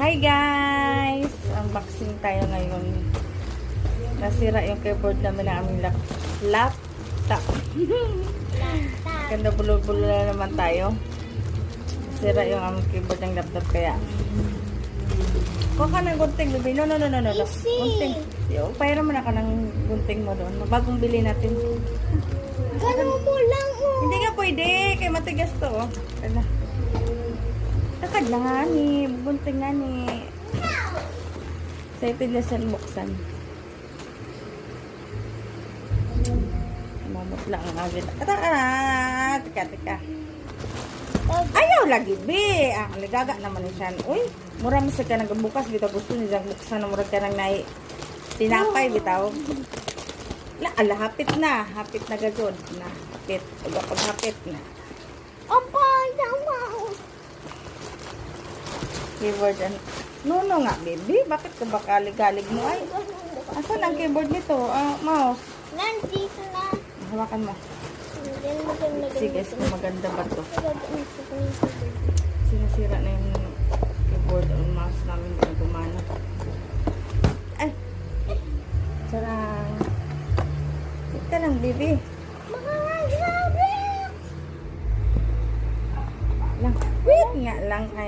Hi guys! Unboxing tayo ngayon. Nasira yung keyboard namin ng aming laptop. Ganda bulol-bulol na naman tayo. Nasira yung aming keyboard ng laptop kaya. Kuha ka ng gunting, baby. No. Gunting. Pahira mo na ka ng gunting mo doon. Bagong bili natin. Ganun mo lang, oh. Hindi nga pwede. Kaya matigas to, oh. Ano? Takad na nga ni. Bunting nga ni. Excited na siya buksan. Mamutla ang agad. Teka. Ayaw lagi, be. Ang ligaga naman siya. Uy, mura masag ka nagbukas. Bitaw gusto niya buksan na mura ka nang nai. Tinapay, bitaw. Hapit na. Hapit na gagod. Hapit. Hapit na. Opa, tama. Keyboard and Nuno nga, baby. Bakit ka ba kalig-galig mo? Ay, asan ang keyboard nito? Mouse. Nandito na. Hawakan mo. Sige, maganda ba to? Sinasira na yung keyboard o mouse namin na gumana. Ay! Sarang. Wait ka lang, baby. Wait nga lang. Ay.